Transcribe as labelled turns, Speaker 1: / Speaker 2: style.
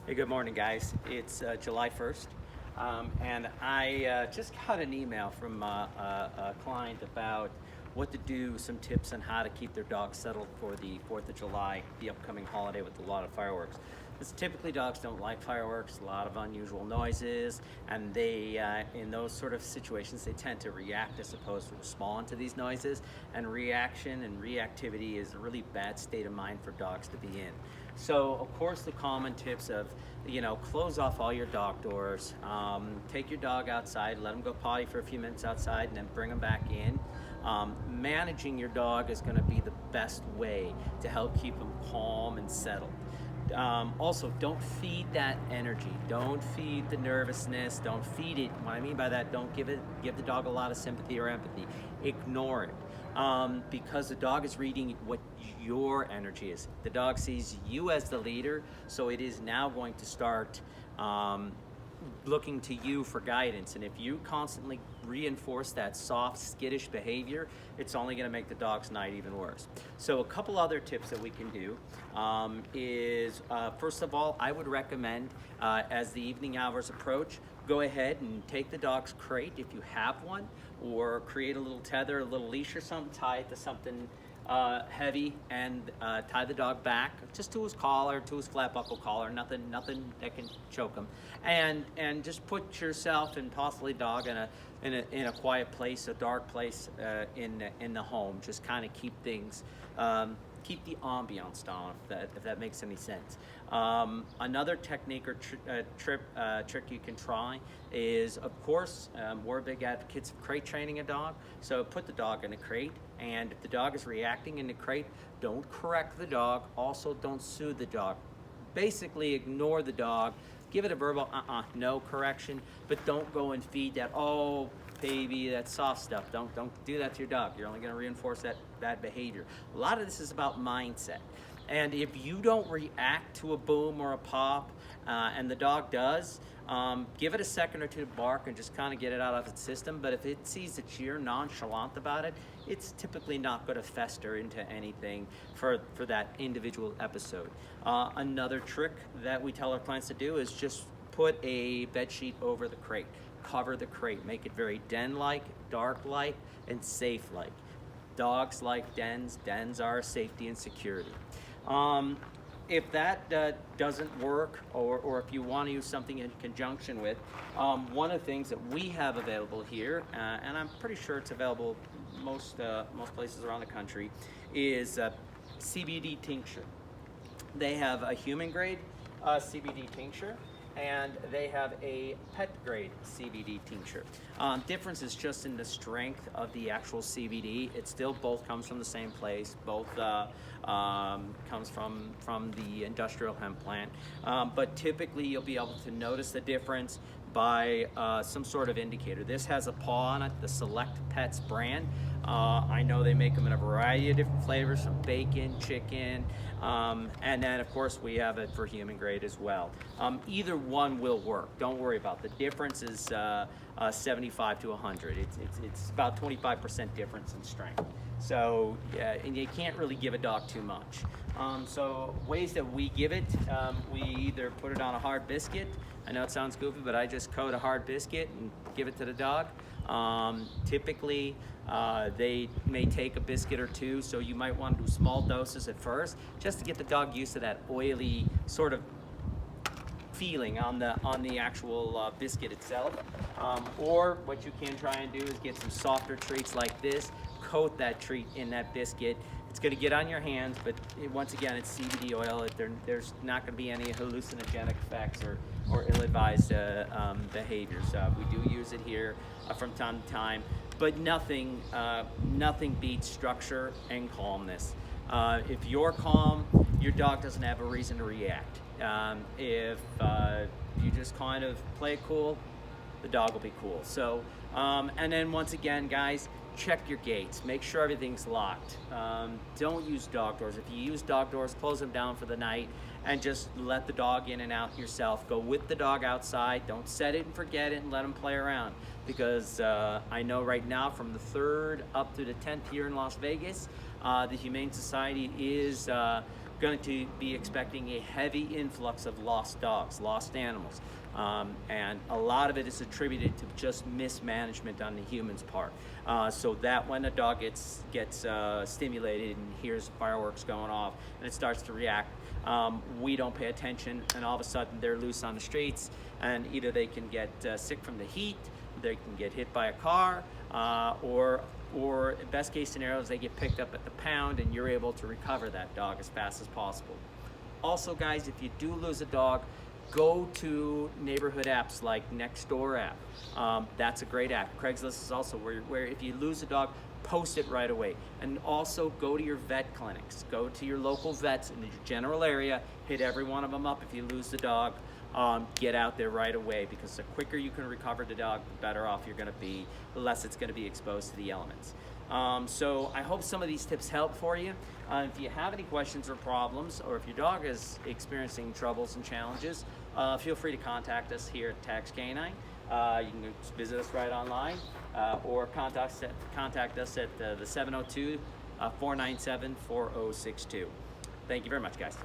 Speaker 1: Hey, good morning, guys. It's July 1st, and I just got an email from a client about what to do, some tips on how to keep their dog settled for the 4th of July, the upcoming holiday with a lot of fireworks. Because typically dogs don't like fireworks, a lot of unusual noises, and they, in those sort of situations, they tend to react as opposed to respond to these noises, and reaction and reactivity is a really bad state of mind for dogs to be in. So, of course, the common tips of, close off all your dog doors, take your dog outside, let them go potty for a few minutes outside, and then bring them back in. Managing your dog is going to be the best way to help keep them calm and settled. Also, don't feed that energy. Don't feed the nervousness. Don't feed it. What I mean by that, don't give the dog a lot of sympathy or empathy. Ignore it. Because the dog is reading what your energy is. The dog sees you as the leader, so it is now going to start looking to you for guidance. And if you constantly reinforce that soft, skittish behavior, it's only going to make the dog's night even worse. So a couple other tips that we can do is, first of all, I would recommend as the evening hours approach, go ahead and take the dog's crate if you have one, or create a little tether, a little leash or something, tie it to something heavy, and tie the dog back just to his collar, to his flat buckle collar, nothing that can choke him, and just put yourself and possibly dog in a quiet place, a dark place in the home. Just kind of keep things. Keep the ambiance down, if that makes any sense. Another technique or trick you can try is, of course, we're big advocates of crate training a dog. So put the dog in a crate, and if the dog is reacting in the crate, don't correct the dog. Also, don't soothe the dog. Basically, ignore the dog. Give it a verbal no correction, but don't go and feed that, oh, baby, that soft stuff. Don't do that to your dog. You're only going to reinforce that behavior. A lot of this is about mindset. And if you don't react to a boom or a pop, and the dog does, give it a second or two to bark and just kind of get it out of its system. But if it sees that you're nonchalant about it, it's typically not going to fester into anything for that individual episode. Another trick that we tell our clients to do is just put a bed sheet over the crate. Cover the crate. Make it very den-like, dark-like, and safe-like. Dogs like dens. Dens are safety and security. If that doesn't work, or if you want to use something in conjunction with, one of the things that we have available here, and I'm pretty sure it's available most places around the country, is CBD tincture. They have a human grade CBD tincture, and they have a pet grade CBD tincture. Difference is just in the strength of the actual CBD. It still both comes from the same place. Both comes from the industrial hemp plant. But typically you'll be able to notice the difference by some sort of indicator. This has a paw on it, the Select Pets brand. I know they make them in a variety of different flavors, from bacon, chicken, and then of course we have it for human grade as well. Either one will work. Don't worry about the difference. Is 75 to 100. It's about 25% difference in strength. So and you can't really give a dog too much. So ways that we give it, we either put it on a hard biscuit. I know it sounds goofy, but I just coat a hard biscuit and give it to the dog. Typically, they may take a biscuit or two, so you might want to do small doses at first, just to get the dog used to that oily sort of feeling on the actual biscuit itself. Or what you can try and do is get some softer treats like this, coat that treat in that biscuit. It's going to get on your hands, but once again, it's CBD oil. There's not going to be any hallucinogenic effects or ill-advised behaviors. We do use it here from time to time, but nothing beats structure and calmness. If you're calm, your dog doesn't have a reason to react. If you just kind of play it cool, the dog will be cool. So, and then once again, guys, check your gates. Make sure everything's locked. Don't use dog doors. If you use dog doors, close them down for the night and just let the dog in and out yourself. Go with the dog outside. Don't set it and forget it and let them play around. Because I know right now, from the 3rd up to the 10th here in Las Vegas, the Humane Society is going to be expecting a heavy influx of lost dogs, lost animals. And a lot of it is attributed to just mismanagement on the human's part. So that when a dog gets stimulated and hears fireworks going off and it starts to react, we don't pay attention, and all of a sudden they're loose on the streets, and either they can get sick from the heat, they can get hit by a car, or best case scenario is they get picked up at the pound and you're able to recover that dog as fast as possible. Also, guys, if you do lose a dog, go to neighborhood apps like Nextdoor app. That's a great app. Craigslist is also where if you lose a dog, post it right away. And also go to your vet clinics. Go to your local vets in your general area. Hit every one of them up if you lose the dog. Get out there right away, because the quicker you can recover the dog, the better off you're going to be, the less it's going to be exposed to the elements. So I hope some of these tips help for you. If you have any questions or problems, or if your dog is experiencing troubles and challenges, feel free to contact us here at Tax Canine. You can visit us right online, or contact us at the 702-497-4062. Thank you very much, guys.